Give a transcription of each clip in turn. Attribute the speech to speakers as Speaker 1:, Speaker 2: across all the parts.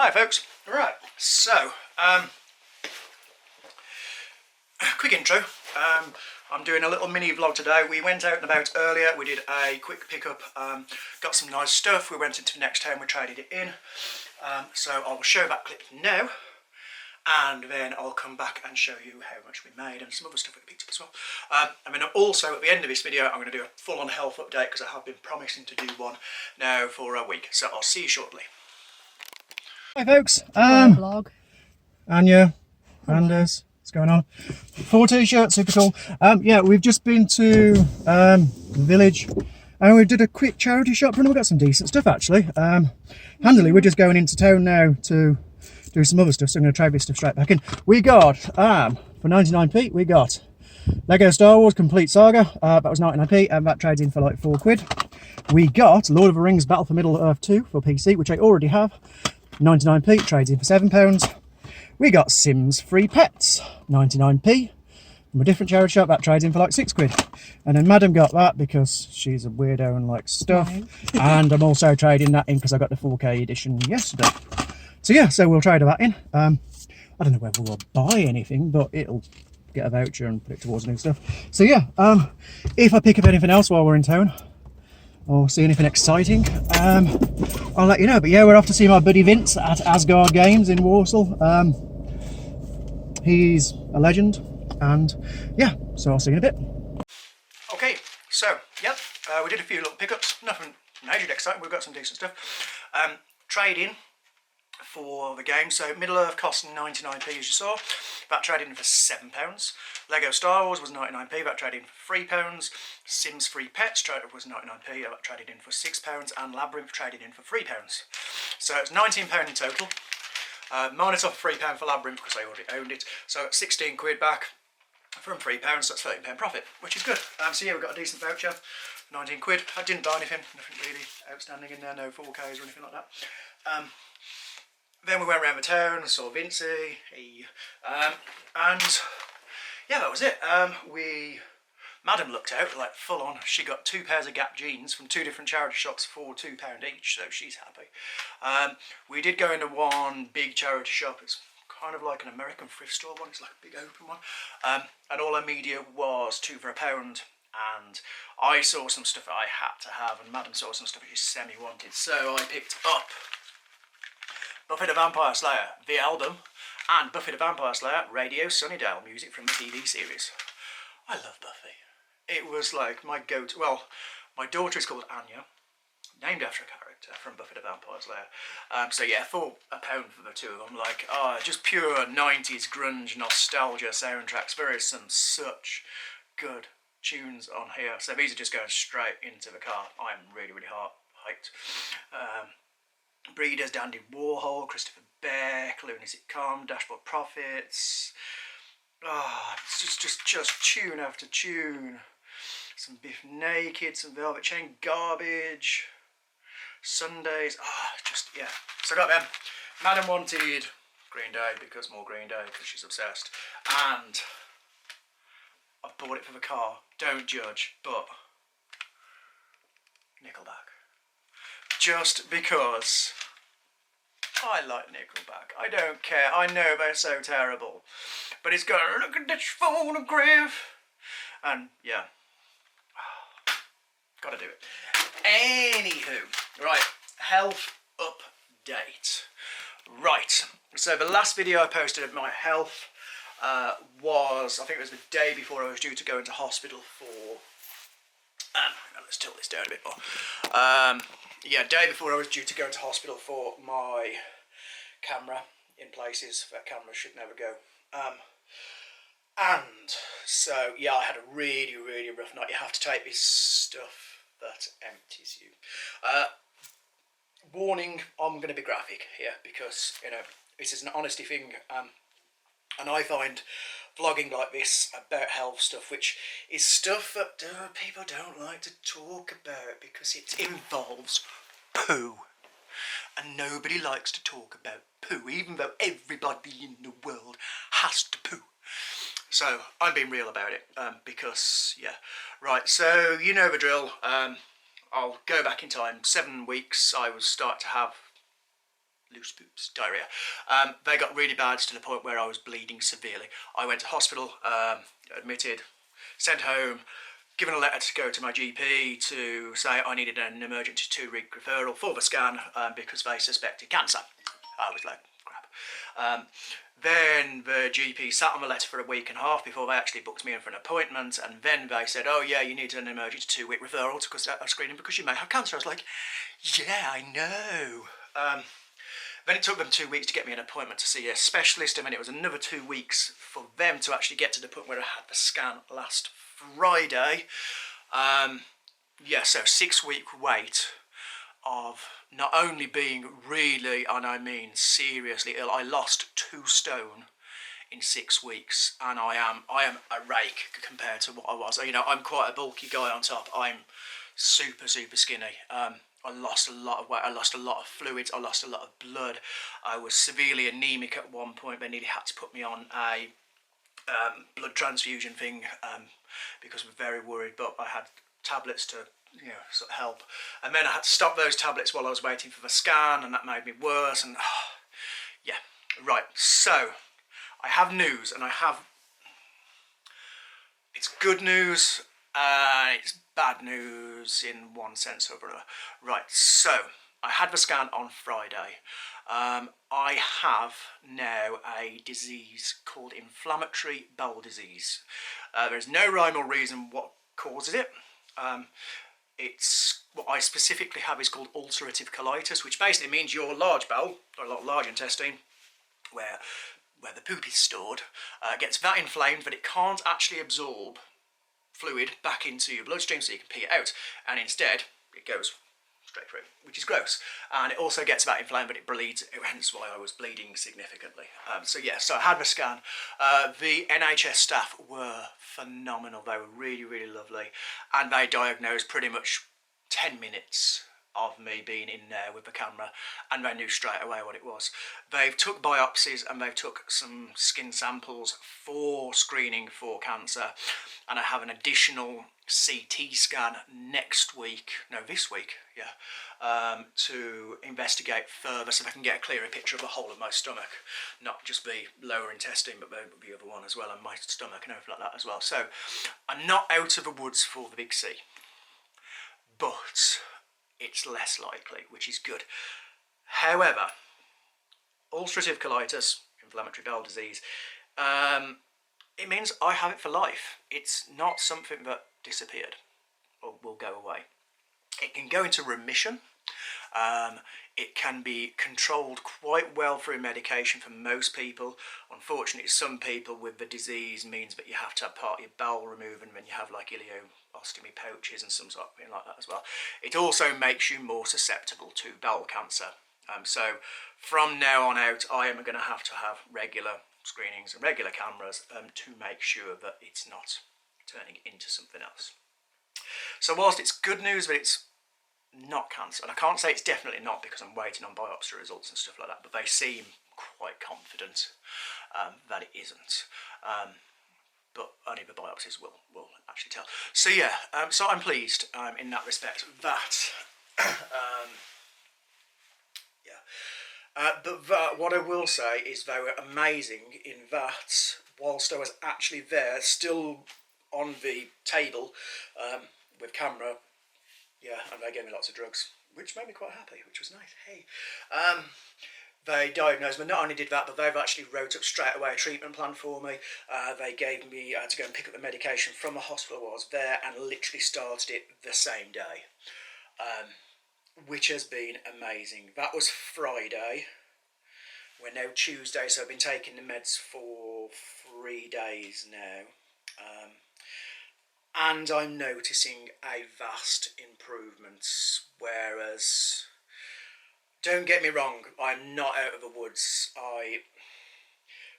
Speaker 1: Hi folks, right, so, quick intro. I'm doing a little mini vlog today. We went out and about earlier, we did a quick pickup, got some nice stuff, we went into the next town, we traded it in, so I'll show that clip now, and then I'll come back and show you how much we made and some other stuff we picked up as well. And then also at the end of this video I'm going to do a full-on health update because I have been promising to do one now for a week, so I'll see you shortly. Hi folks,
Speaker 2: vlog.
Speaker 1: Anya, Anders, what's going on? 4 t-shirts, super cool. Yeah, we've just been to the village and we did a quick charity shop run. We got some decent stuff actually. Handily, we're just going into town now to do some other stuff, so I'm going to trade this stuff straight back in. We got, for 99p, we got Lego Star Wars Complete Saga, that was 99p, and that trades in for like £4. We got Lord of the Rings Battle for Middle-earth 2 for PC, which I already have, 99p, trades in for £7. We got Sims Free Pets, 99p, from a different charity shop, that trades in for like £6. And then Madam got that because she's a weirdo and likes stuff, right. And I'm also trading that in because I got the 4K edition yesterday. So yeah, so we'll trade that in. I don't know whether we'll buy anything, but it'll get a voucher and put it towards new stuff. So yeah, if I pick up anything else while we're in town, or see anything exciting, I'll let you know. But yeah, we're off to see my buddy Vince at Asgard Games in Warsaw. He's a legend, and yeah, so I'll see you in a bit. Okay, so yep, we did a few little pickups, nothing major exciting, we've got some decent stuff. Trade in for the game, so Middle-earth cost 99p as you saw, that traded in for £7. Lego Star Wars was 99p, that traded in for £3. Sims Free Pets was 99p, that traded in for £6, and Labyrinth traded in for £3. So it's £19 in total, minus off £3 for Labyrinth because I already owned it, so it's 16 quid back from £3, so that's £13 profit, which is good. So yeah, we've got a decent voucher, 19 quid. I didn't buy anything, nothing really outstanding in there, no 4Ks or anything like that. Then we went around the town, saw Vincey, and yeah, that was it. Madam looked out like full on. She got 2 pairs of Gap jeans from 2 different charity shops for £2 each, so she's happy. We did go into one big charity shop. It's kind of like an American thrift store one. It's like a big open one, and all our media was 2 for £1. And I saw some stuff that I had to have, and Madam saw some stuff that she semi-wanted, so I picked up Buffy the Vampire Slayer, the album, and Buffy the Vampire Slayer, Radio Sunnydale, music from the TV series. I love Buffy. It was like my go-to. Well, my daughter is called Anya, named after a character from Buffy the Vampire Slayer. So yeah, for £1 for the 2 of them, like, just pure 90s grunge nostalgia soundtracks. There is some such good tunes on here. So these are just going straight into the car. I'm really, really hyped. Breeders, Dandy Warhol, Christopher Beck, Lunatic Calm, Dashboard Profits. It's just tune after tune. Some Biff Naked, some Velvet Chain Garbage, Sundays. Just yeah. So I got them. Madam wanted Green Day because more Green Day because she's obsessed, and I bought it for the car. Don't judge, but Nickelback. Just because I like Nickelback. I don't care. I know they're so terrible. But it's going, look at this photograph. And yeah. Gotta do it. Anywho. Right. Health update. Right. So the last video I posted of my health was, I think it was the day before I was due to go into hospital for... let's tilt this down a bit more. Yeah, day before I was due to go into hospital for my camera in places that cameras should never go. And so, yeah, I had a really, really rough night. You have to take this stuff that empties you. Warning, I'm going to be graphic here because, you know, this is an honesty thing. And I find vlogging like this about health stuff, which is stuff that people don't like to talk about because it involves poo. And nobody likes to talk about poo, even though everybody in the world has to poo. So I'm being real about it because, yeah. Right, so you know the drill. I'll go back in time. 7 weeks I was start to have loose poops, diarrhea. They got really bad to the point where I was bleeding severely. I went to hospital, admitted, sent home, given a letter to go to my GP to say I needed an emergency 2-week referral for the scan because they suspected cancer. I was like, crap. Then the GP sat on the letter for a week and a half before they actually booked me in for an appointment, and then they said, oh yeah, you need an emergency 2-week referral to a screening because you may have cancer. I was like, yeah, I know. Then it took them 2 weeks to get me an appointment to see a specialist, and then it was another 2 weeks for them to actually get to the point where I had the scan last Friday. Yeah, so 6-week wait of not only being really, and I mean seriously ill. I lost 2 stone in 6 weeks, and I am a rake compared to what I was. You know, I'm quite a bulky guy on top. I'm super skinny. I lost a lot of weight, I lost a lot of fluids, I lost a lot of blood. I was severely anemic at one point. They nearly had to put me on a blood transfusion thing because we're very worried, but I had tablets to, you know, sort of help. And then I had to stop those tablets while I was waiting for the scan, and that made me worse. And yeah, right, so I have news, and it's good news, it's bad news in one sense or another. Right, so I had the scan on Friday. I have now a disease called Inflammatory Bowel Disease. There's no rhyme or reason what causes it. It's what I specifically have is called Ulcerative Colitis, which basically means your large bowel, or large intestine, where the poop is stored, gets that inflamed that it can't actually absorb fluid back into your bloodstream so you can pee it out, and instead it goes straight through, which is gross. And it also gets that inflamed, but it bleeds, hence why I was bleeding significantly. So I had the scan. The NHS staff were phenomenal. They were really lovely, and they diagnosed pretty much 10 minutes of me being in there with the camera, and they knew straight away what it was. They've took biopsies and they've took some skin samples for screening for cancer, and I have an additional CT scan this week, to investigate further so I can get a clearer picture of the whole of my stomach, not just the lower intestine but the other one as well, and my stomach and everything like that as well. So I'm not out of the woods for the big C, but it's less likely, which is good. However, ulcerative colitis, inflammatory bowel disease, it means I have it for life. It's not something that disappeared or will go away. It can go into remission. It can be controlled quite well through medication for most people. Unfortunately, some people with the disease means that you have to have part of your bowel removed, and then you have like ileostomy pouches and some sort of thing like that as well. It also makes you more susceptible to bowel cancer. So from now on out, I am going to have regular screenings and regular cameras to make sure that it's not turning into something else. So whilst it's good news that it's not cancer, and I can't say it's definitely not because I'm waiting on biopsy results and stuff like that, but they seem quite confident that it isn't. But only the biopsies will actually tell. So yeah, so I'm pleased in that respect that but what I will say is they were amazing in that whilst I was actually there, still on the table with camera, and they gave me lots of drugs, which made me quite happy, which was nice. Hey, they diagnosed me. Not only did that, but they've actually wrote up straight away a treatment plan for me. They gave me to go and pick up the medication from the hospital while I was there, and literally started it the same day, which has been amazing. That was Friday. We're now Tuesday, so I've been taking the meds for 3 days now. And I'm noticing a vast improvement, whereas, don't get me wrong, I'm not out of the woods. I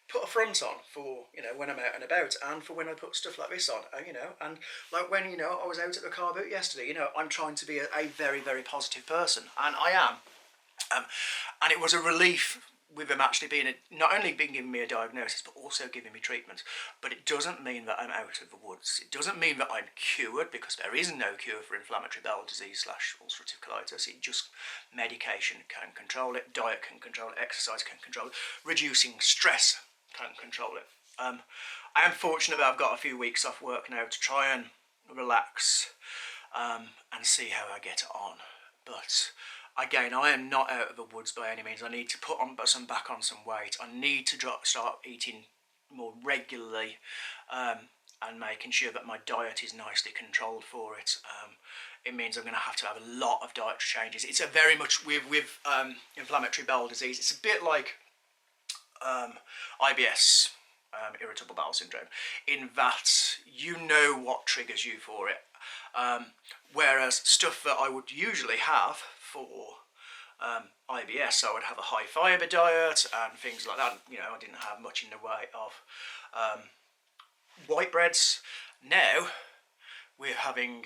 Speaker 1: put a front on for, when I'm out and about, and for when I put stuff like this on, and like when, I was out at the car boot yesterday, I'm trying to be a very, very positive person, and I am. And it was a relief with them actually being not only being giving me a diagnosis but also giving me treatment. But it doesn't mean that I'm out of the woods. It doesn't mean that I'm cured, because there is no cure for inflammatory bowel disease / ulcerative colitis. It just, medication can control it, diet can control it, exercise can control it, reducing stress can control it. I am fortunate that I've got a few weeks off work now to try and relax and see how I get on. But again, I am not out of the woods by any means. I need to put on back on some weight. I need to start eating more regularly and making sure that my diet is nicely controlled for it. It means I'm going to have a lot of dietary changes. It's a very much with inflammatory bowel disease. It's a bit like IBS, irritable bowel syndrome, in that you know what triggers you for it. Whereas stuff that I would usually have for IBS, I would have a high fibre diet and things like that. You know, I didn't have much in the way of white breads. Now we're having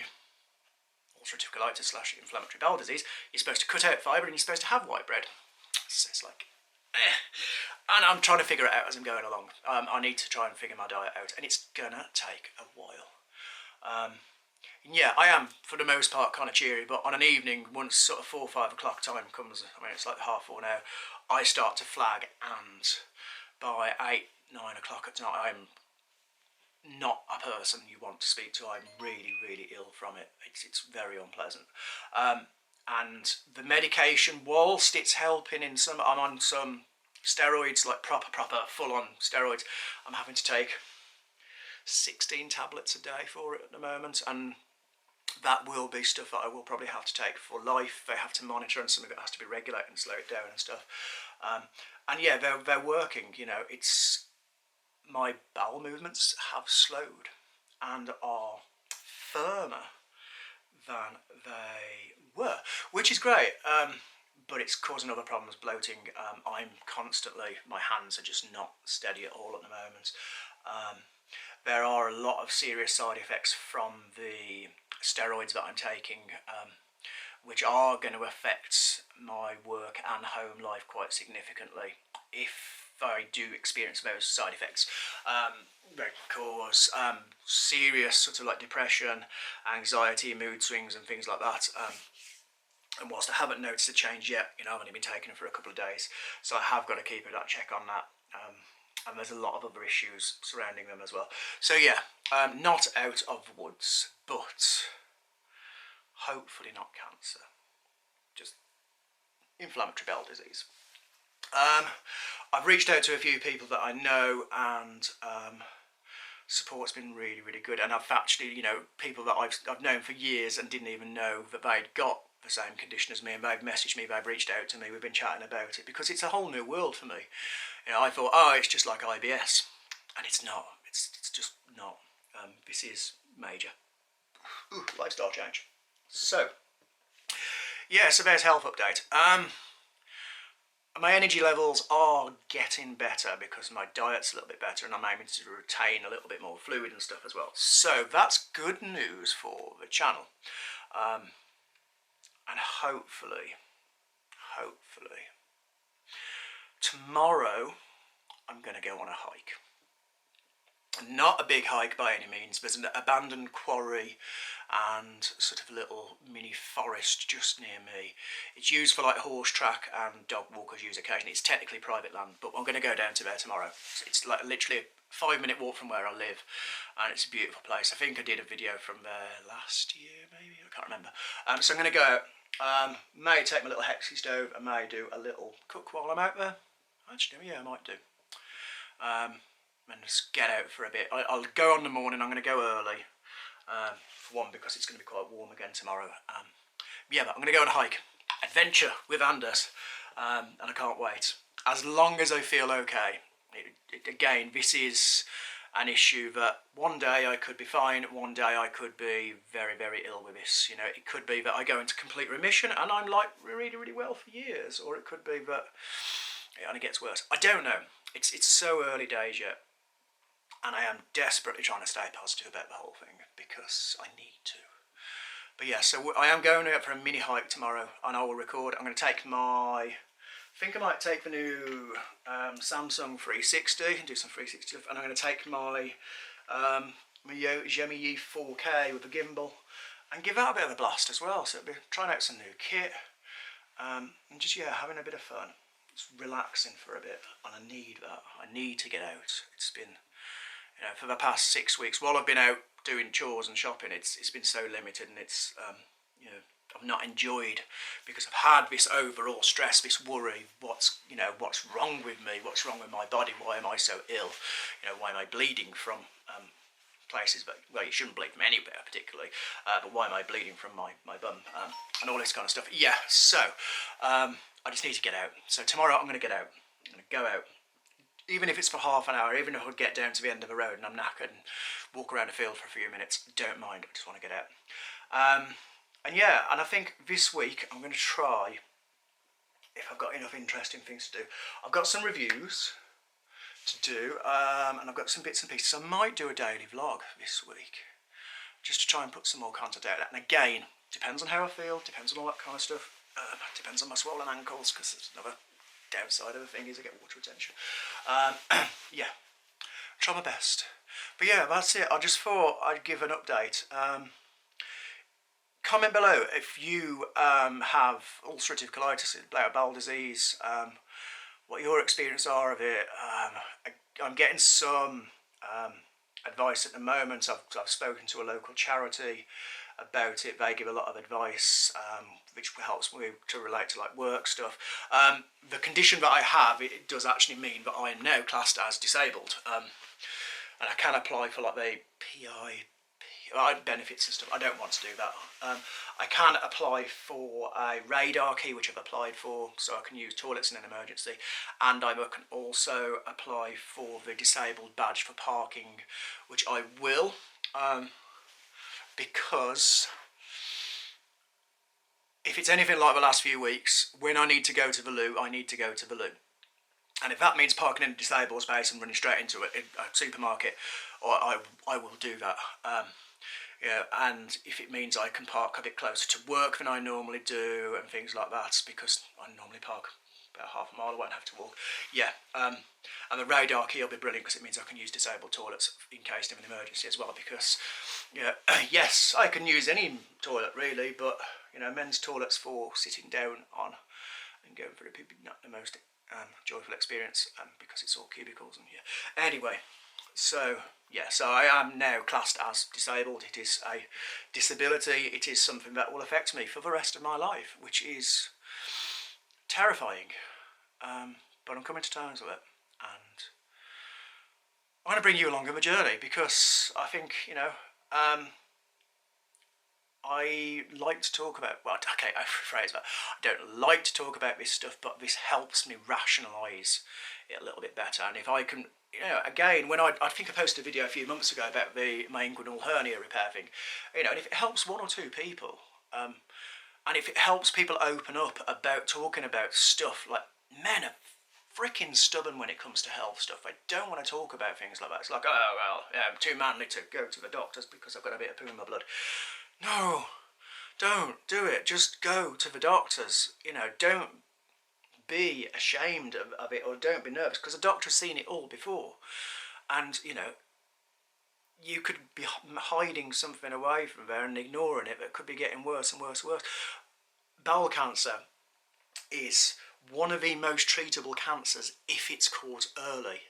Speaker 1: ulcerative colitis / inflammatory bowel disease. You're supposed to cut out fibre and you're supposed to have white bread. So it's like, and I'm trying to figure it out as I'm going along. I need to try and figure my diet out, and it's gonna take a while. Yeah, I am for the most part kind of cheery, but on an evening, once sort of 4 or 5 o'clock time comes, I mean it's like 4:30 now, I start to flag, and by 8, 9 o'clock at night, I'm not a person you want to speak to. I'm really, really ill from it. It's very unpleasant. And the medication, whilst it's helping in some, I'm on some steroids, like proper full-on steroids. I'm having to take 16 tablets a day for it at the moment, and that will be stuff that I will probably have to take for life. They have to monitor, and some of it has to be regulated and slow it down and stuff. And yeah, they're working. You know, it's, my bowel movements have slowed and are firmer than they were, which is great. But it's causing other problems, bloating. I'm constantly, my hands are just not steady at all at the moment. There are a lot of serious side effects from the steroids that I'm taking, which are going to affect my work and home life quite significantly if I do experience those side effects. They can cause serious sort of like depression, anxiety, mood swings and things like that. And whilst I haven't noticed a change yet, you know, I've only been taking them for a couple of days, so I have got to keep a check on that. And there's a lot of other issues surrounding them as well. So yeah, not out of the woods, but hopefully not cancer, just inflammatory bowel disease. I've reached out to a few people that I know, and support's been really, really good. And I've actually, you know, people that I've known for years and didn't even know that they'd got the same condition as me, and they've messaged me, they've reached out to me, we've been chatting about it, because it's a whole new world for me. You know, I thought, oh, it's just like IBS, and it's not. It's just not. This is major. Ooh, lifestyle change. So, yeah, so there's health update. My energy levels are getting better because my diet's a little bit better, and I'm aiming to retain a little bit more fluid and stuff as well. So that's good news for the channel. And hopefully, tomorrow I'm going to go on a hike. Not a big hike by any means. There's an abandoned quarry and sort of a little mini forest just near me. It's used for like horse track, and dog walkers use occasionally. It's technically private land, but I'm going to go down to there tomorrow. It's like literally a 5-minute walk from where I live, and it's a beautiful place. I think I did a video from there last year, maybe, I can't remember. So I'm going to go out, may take my little hexy stove, and may do a little cook while I'm out there. Actually, yeah, I might do. And just get out for a bit. I'll go on in the morning. I'm going to go early, for one, because it's going to be quite warm again tomorrow. Yeah, but I'm going to go on a hike, adventure with Anders, and I can't wait. As long as I feel okay. Again, this is an issue that one day I could be fine, one day I could be very, very ill with this. You know, it could be that I go into complete remission and I'm like really, really well for years, or it could be that it only gets worse. I don't know. It's so early days yet. And I am desperately trying to stay positive about the whole thing, because I need to. But yeah, so I am going out for a mini hike tomorrow, and I will record. I'm going to take my think I might take the new Samsung 360 and do some 360 stuff, and I'm going to take my my Xiaomi Yi 4K with a gimbal and give that a bit of a blast as well. So it'll be trying out some new kit and just having a bit of fun. It's relaxing for a bit, and I need that. I need to get out. It's been for the past 6 weeks while I've been out doing chores and shopping. It's been so limited, and it's I've not enjoyed, because I've had this overall stress, this worry. What's wrong with me? What's wrong with my body? Why am I so ill? Why am I bleeding from places? But well, you shouldn't bleed from anywhere particularly. But why am I bleeding from my bum and all this kind of stuff? Yeah. So I just need to get out. So tomorrow I'm going to get out. I'm going to go out. Even if it's for half an hour, even if I get down to the end of the road and I'm knackered and walk around a field for a few minutes, don't mind. I just want to get out. And I think this week I'm going to try, if I've got enough interesting things to do. I've got some reviews to do, and I've got some bits and pieces. I might do a daily vlog this week, just to try and put some more content out. And again, depends on how I feel, depends on all that kind of stuff. Depends on my swollen ankles, because there's another downside of the thing is I get water retention. Yeah, try my best. But yeah, that's it. I just thought I'd give an update. Comment below if you have ulcerative colitis, bowel disease, what your experience are of it. I'm getting some advice at the moment. I've spoken to a local charity about it. They give a lot of advice, which helps me to relate to like work stuff. The condition that I have, it does actually mean that I am now classed as disabled, and I can apply for like the PI benefits and stuff. I don't want to do that. I can apply for a radar key, which I've applied for, so I can use toilets in an emergency, and I can also apply for the disabled badge for parking, which I will, because if it's anything like the last few weeks, when I need to go to the loo, I need to go to the loo. And if that means parking in a disabled space and running straight into it in a supermarket, I will do that. And if it means I can park a bit closer to work than I normally do and things like that, because I normally park about half a mile, I won't have to walk. Yeah, and the radar key will be brilliant because it means I can use disabled toilets in case of an emergency as well, because yes, I can use any toilet really, but men's toilets for sitting down on and going through not the most joyful experience, because it's all cubicles and anyway. So yeah, so I am now classed as disabled. It is a disability. It is something that will affect me for the rest of my life, which is terrifying. But I'm coming to terms with it, and I want to bring you along on the journey, because I think I like to talk about, well, okay, I rephrase that. I don't like to talk about this stuff, but this helps me rationalise it a little bit better. And if I can, again, when I think I posted a video a few months ago about my inguinal hernia repair thing, and if it helps one or two people, and if it helps people open up about talking about stuff, like, men are freaking stubborn when it comes to health stuff. I don't want to talk about things like that. It's like, oh, well, I'm too manly to go to the doctors because I've got a bit of poo in my blood. No, don't do it. Just go to the doctors. Don't be ashamed of it, or don't be nervous, because a doctor has seen it all before. And, you could be hiding something away from there and ignoring it, but it could be getting worse and worse and worse. Bowel cancer is one of the most treatable cancers if it's caught early.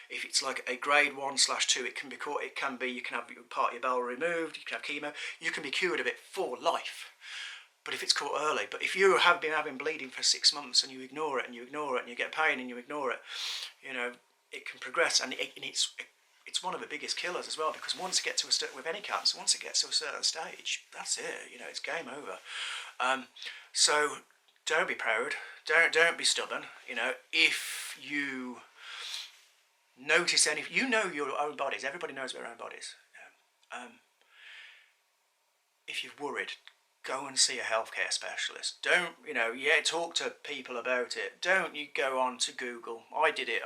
Speaker 1: If it's like a grade 1/2, it can be caught. You can have part of your bowel removed. You can have chemo. You can be cured of it for life. But if it's caught early, but if you have been having bleeding for 6 months and you ignore it and you ignore it and you get pain and you ignore it, it can progress, and it's one of the biggest killers as well, because once it gets to with any cancer, once it gets to a certain stage, that's it. It's game over. So don't be proud. Don't be stubborn. If you notice any, your own bodies. Everybody knows their own bodies. If you're worried, go and see a healthcare specialist. Don't, talk to people about it. Don't you go on to Google. I did it.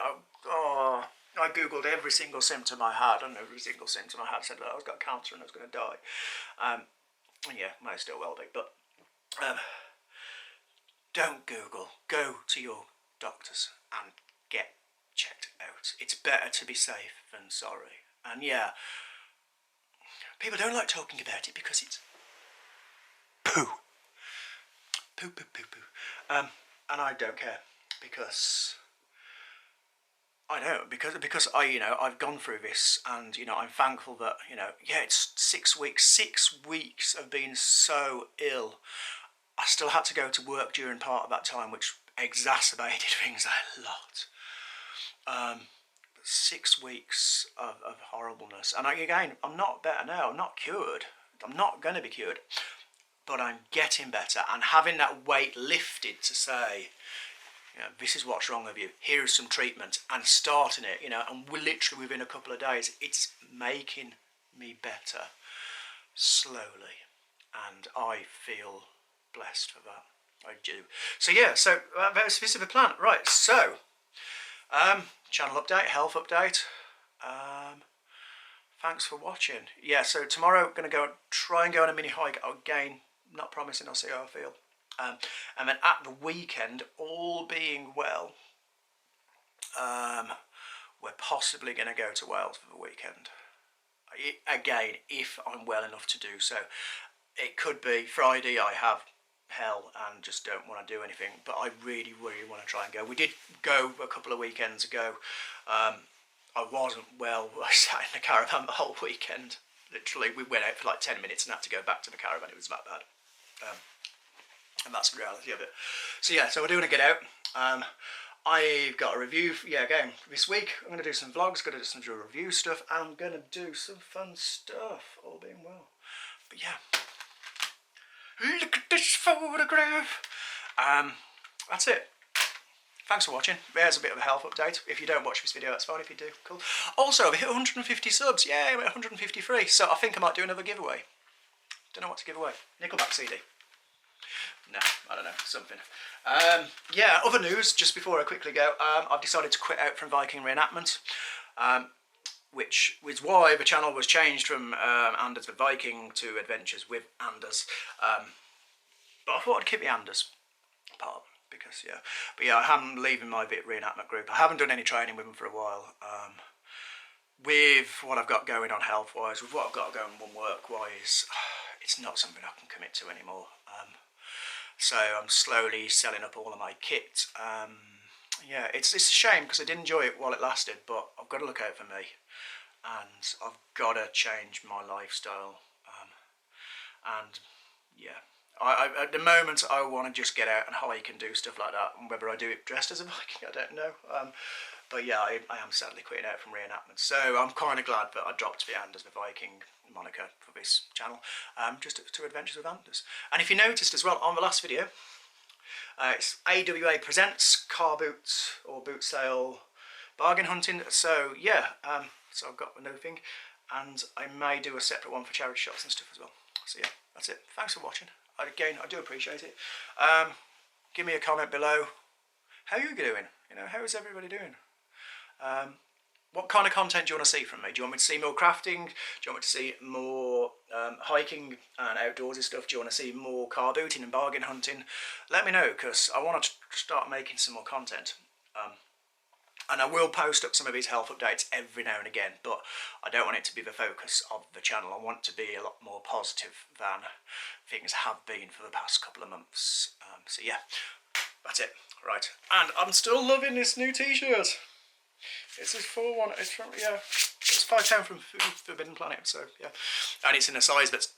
Speaker 1: I Googled every single symptom I had, and every single symptom I had said that I was got cancer and I was going to die. Yeah, might still well be, but don't Google. Go to your doctors and get checked out. It's better to be safe than sorry. And yeah, people don't like talking about it because it's poo. Poo, poo, poo, poo. And I don't care because I know because I've gone through this, and I'm thankful that yeah, it's 6 weeks. 6 weeks of being so ill. I still had to go to work during part of that time, which exacerbated things a lot. 6 weeks of horribleness, and again, I'm not better now. I'm not cured. I'm not going to be cured, but I'm getting better, and having that weight lifted to say, this is what's wrong with you. Here is some treatment, and starting it, and we're literally within a couple of days, it's making me better slowly, and I feel blessed for that. I do. So yeah, this is the plan, right? So, channel update, health update. Thanks for watching. Yeah, so tomorrow I'm going to try and go on a mini hike. Again, not promising. I'll see how I feel. And then at the weekend, all being well, we're possibly going to go to Wales for the weekend. Again, if I'm well enough to do so. It could be Friday I have hell and just don't want to do anything, but I really, really want to try and go. We did go a couple of weekends ago. I wasn't well. I sat in the caravan the whole weekend. Literally, we went out for like 10 minutes and had to go back to the caravan. It was that bad. And that's the reality of it. So yeah, so we're doing a get out. I've got a review, again, this week. I'm going to do some vlogs, going to do some review stuff, and I'm going to do some fun stuff, all being well. But yeah, look at this photograph. That's it. Thanks for watching. There's a bit of a health update. If you don't watch this video, that's fine. If you do, cool. Also, we hit 150 subs. Yeah, we're at 153. So I think I might do another giveaway. Don't know what to give away. Nickelback CD. No, I don't know, something. Yeah, other news, just before I quickly go, I've decided to quit out from Viking reenactment, which was why the channel was changed from Anders the Viking to Adventures with Anders. But I thought I'd keep the Anders part, because, yeah. But yeah, I'm leaving my reenactment group. I haven't done any training with them for a while. With what I've got going on health-wise, with what I've got going on work-wise, it's not something I can commit to anymore. So I'm slowly selling up all of my kit. Yeah, it's a shame because I did enjoy it while it lasted, but I've got to look out for me, and I've got to change my lifestyle. And yeah, at the moment I want to just get out and hike and do stuff like that. And whether I do it dressed as a Viking, I don't know. But yeah, I am sadly quitting out from reenactment. So I'm kind of glad that I dropped the Anders the Viking moniker for this channel, just to Adventures with Anders. And if you noticed as well on the last video, it's AWA presents car boot or boot sale bargain hunting. So yeah, so I've got another thing, and I may do a separate one for charity shops and stuff as well. So yeah, that's it. Thanks for watching. Again, I do appreciate it. Give me a comment below. How are you doing? How is everybody doing? What kind of content do you want to see from me? Do you want me to see more crafting? Do you want me to see more hiking and outdoorsy stuff? Do you want to see more car booting and bargain hunting? Let me know, because I want to start making some more content. And I will post up some of these health updates every now and again, but I don't want it to be the focus of the channel. I want to be a lot more positive than things have been for the past couple of months. So yeah, that's it. Right, and I'm still loving this new t-shirt. It's this full one. It's from, yeah, it's £5 from Forbidden Planet. So yeah, and it's in a size that's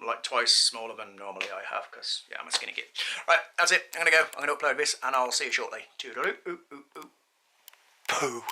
Speaker 1: like twice smaller than normally I have, because yeah, I'm a skinny kid. Right, that's it. I'm gonna go. I'm gonna upload this, and I'll see you shortly. Toodaloo. Poo.